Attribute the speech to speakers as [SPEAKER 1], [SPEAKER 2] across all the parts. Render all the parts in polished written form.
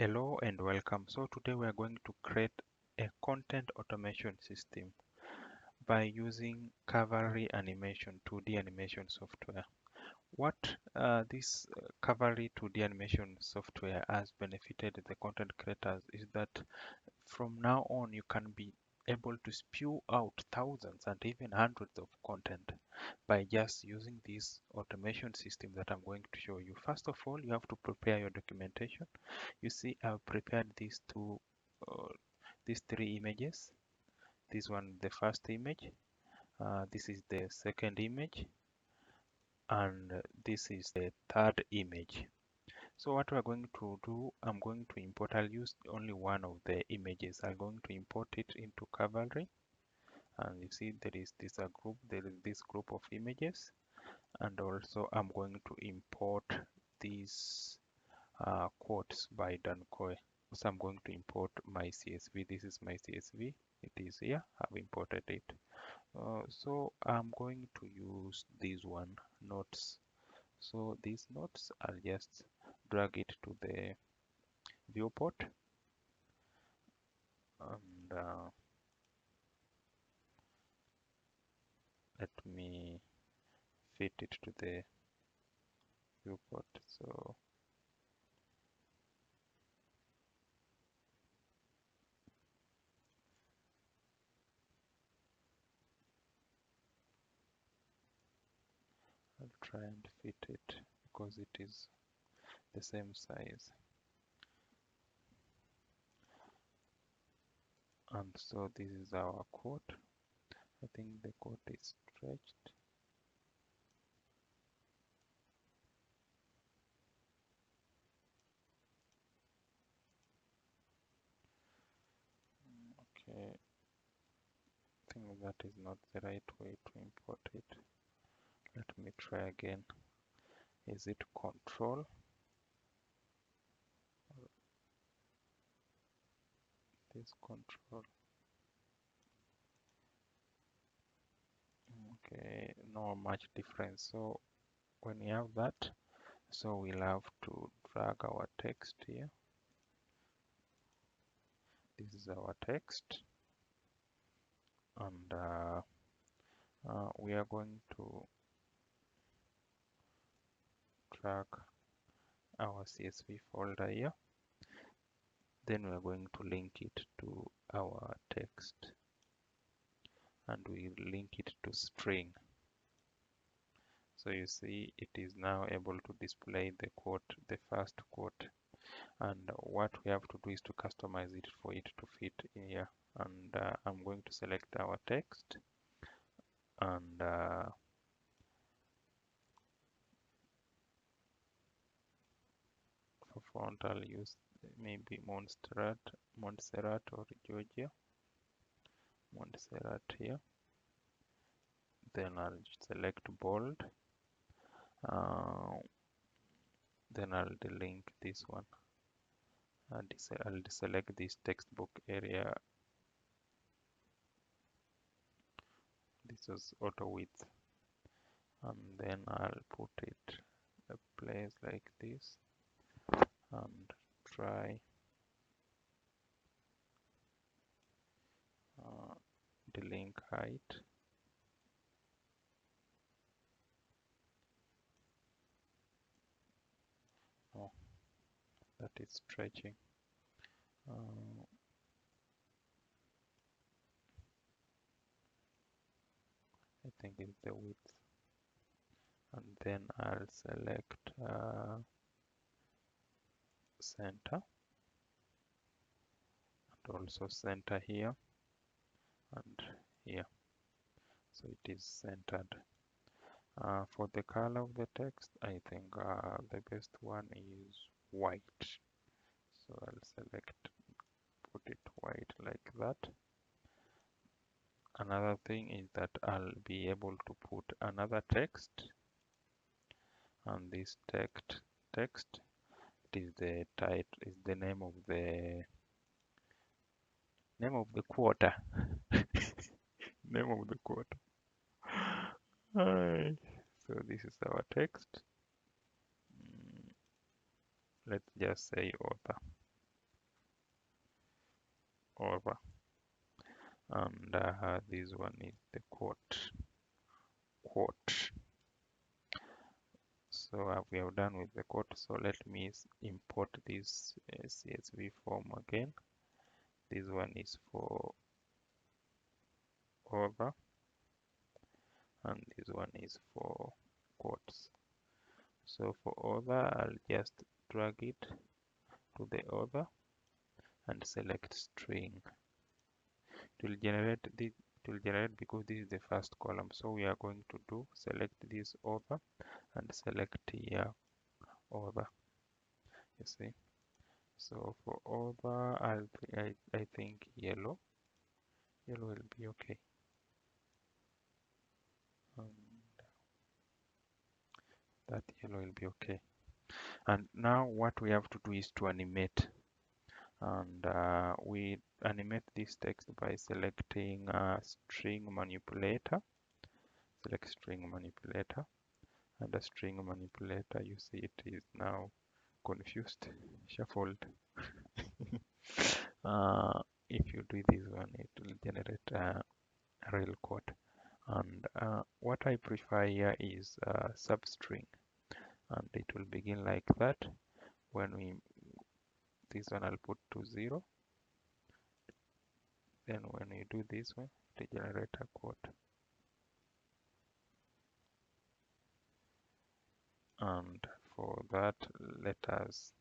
[SPEAKER 1] Hello and welcome. So today we are going to create a content automation system by using Cavalry animation 2D animation software. What this Cavalry 2D animation software has benefited the content creators is that from now on you can be able to spew out thousands and even hundreds of content by just using this automation system that I'm going to show you. First of all, you have to prepare your documentation. You see, I've prepared these three images. This one, the first image. This is the second image, and this is the third image. So what we're going to do, I'm going to import. I'll use only one of the images. I'm going to import it into Cavalry, and you see there is this group. There is this group of images, and also I'm going to import these quotes by Dan Coe. So I'm going to import my CSV. This is my CSV. It is here. I've imported it. So I'm going to use this one, notes. So these notes, I'll just drag it to the viewport, and let me fit it to the viewport. So I'll try and fit it because it is the same size. And so this is our quote. I think the quote is stretched. Okay, I think that is not the right way to import it. Let me try again. Is it control? This control. Okay, no much difference. So when we have that, so we'll have to drag our text here. This is our text, and we are going to drag our CSV folder here. Then we are going to link it to our text, and we link it to string. So you see it is now able to display the quote, the first quote. And what we have to do is to customize it for it to fit in here. And I'm going to select our text, and for font I'll use maybe Montserrat or Georgia. Montserrat here. Then I'll select bold. Then I'll delink this one. And I'll select this textbook area. This is auto width, and then I'll put it a place like this and try delink height. Oh, that is stretching. I think it's the width, and then I'll select center, and also center here and here, so it is centered. For the color of the text, I think the best one is white, so I'll select, put it white like that. Another thing is that I'll be able to put another text, and this text it is the title, is the name of the quarter. Name of the quarter. Hi. So this is our text. Let's just say author. over, and this one is the quote. So we have done with the quote. So let me import this CSV form again. This one is for over, and this one is for quotes. So for over, I'll just drag it to the over and select string. It will generate because this is the first column. So we are going to do select this over and select here over. You see. So for over, I think yellow will be okay. That yellow will be okay. And now what we have to do is to animate, and we animate this text by selecting string manipulator. Select string manipulator, and the string manipulator, you see it is now confused, shuffled. If you do this one, it will generate a real code. And what I prefer here is substring, and it will begin like that. This one I'll put to 0. Then when you do this one, it will generate a quote. And for that, let us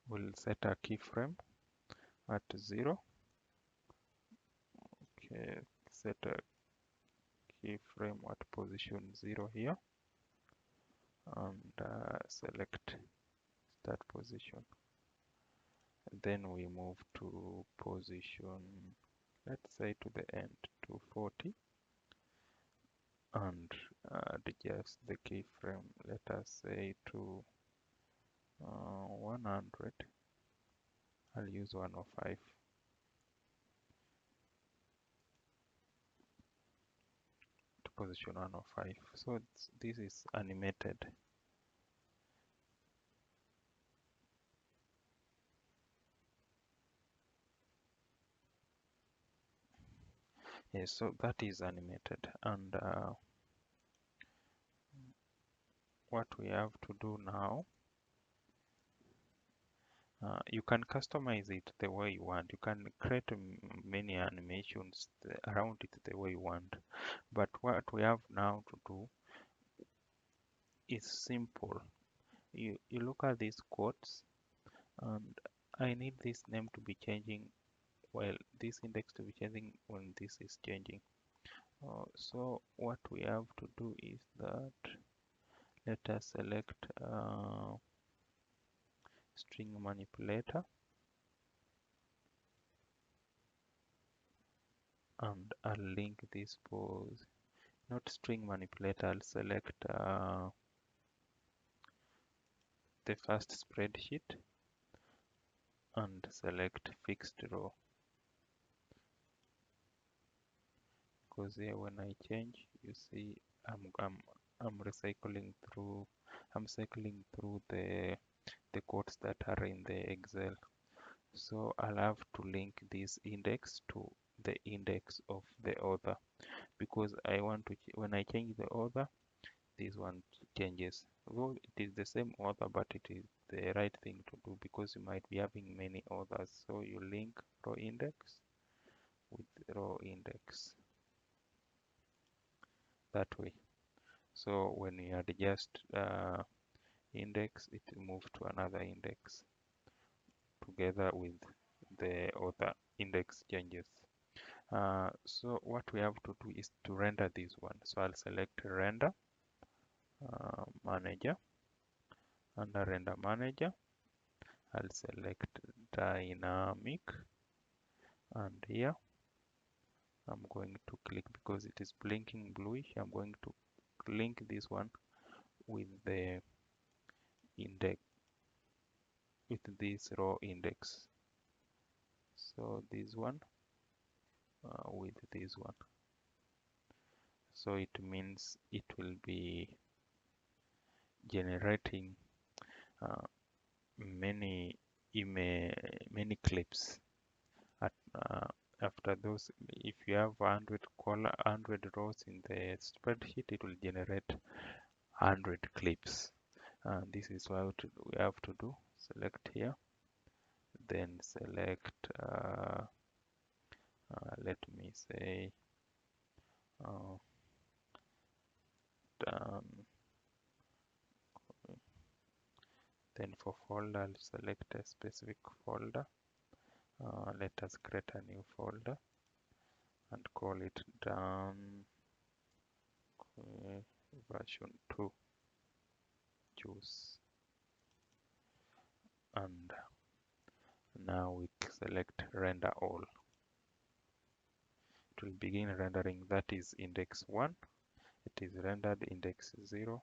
[SPEAKER 1] we'll set a keyframe at 0. Okay, set a keyframe at position 0 here, and select start position. Then we move to position, let's say to the end, to 40, and adjust the keyframe, let us say to 100. I'll use 105 to position 105. So this is animated. Yes, so that is animated, and what we have to do now, you can customize it the way you want. You can create many animations around it the way you want. But what we have now to do is simple. You look at these quotes, and I need this name to be changing, well, this index to be changing when this is changing. So what we have to do is that let us select string manipulator, and I'll link this pose, not string manipulator. I'll select the first spreadsheet and select fixed row, because here when I change, you see I'm recycling through, I'm cycling through the codes that are in the Excel. So I'll have to link this index to the index of the author, because I want to, when I change the author, this one changes. Though it is the same author, but it is the right thing to do, because you might be having many authors. So you link row index with row index that way. So when you adjust index, it will move to another index together with the author index changes. So what we have to do is to render this one. So I'll select render manager. Under render manager, I'll select dynamic, and here I'm going to click, because it is blinking bluish, I'm going to link this one with the index, with this row index. So this one with this one. So it means it will be generating uh, many many clips. At, after those, if you have 100 rows in the spreadsheet, it will generate 100 clips. This is what we have to do. Select here, then select, let me say, uh, done. Then for folder, I'll select a specific folder. Let us create a new folder and call it done version 2. Choose, and now we select render all. It will begin rendering. That is index 1. It is rendered index 0.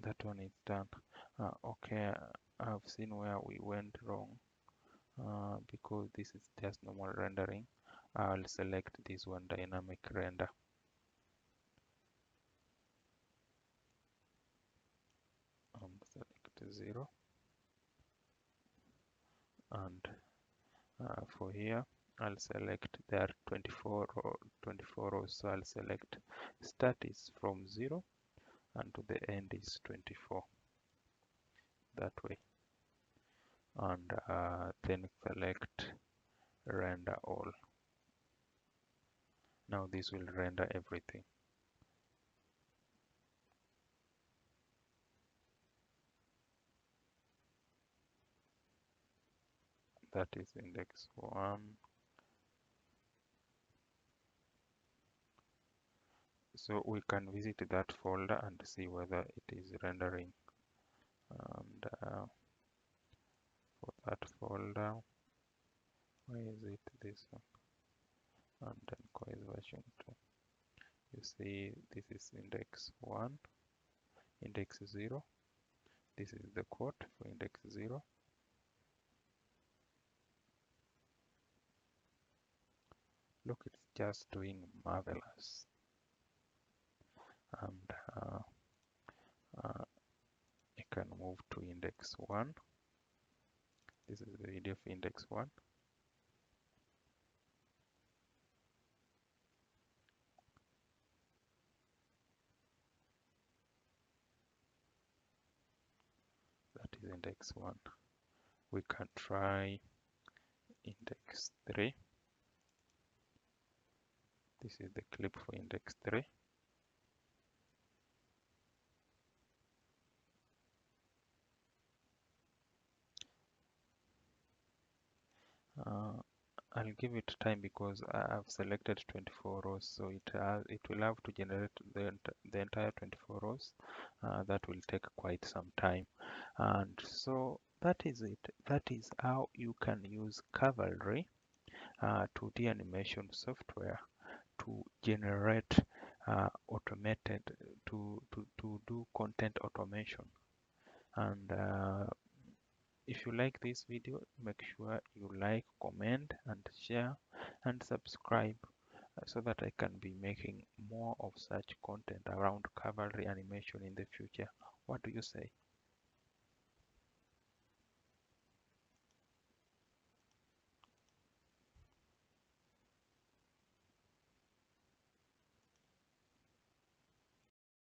[SPEAKER 1] That one is done. Okay, I've seen where we went wrong, because this is just normal rendering. I'll select this one, dynamic render, and select 0. And for here, I'll select, there are 24 rows, so I'll select start is from 0 and to the end is 24, that way. And then select render all. Now this will render everything. That is index 1. So we can visit that folder and see whether it is rendering. And for that folder, where is it? This one. And then core version 2. You see, this is index 1, index 0. This is the code for index 0. Look, it's just doing marvelous. And I can move to index 1. This is the video for index 1. That is index 1. We can try index 3. This is the clip for index 3. I'll give it time because I've selected 24 rows, so it will have to generate the entire 24 rows. That will take quite some time, and so that is it. That is how you can use Cavalry 2D animation software to generate automated to do content automation. And if you like this video, make sure you like, comment, and share, and subscribe, so that I can be making more of such content around cavalry animation in the future. What do you say?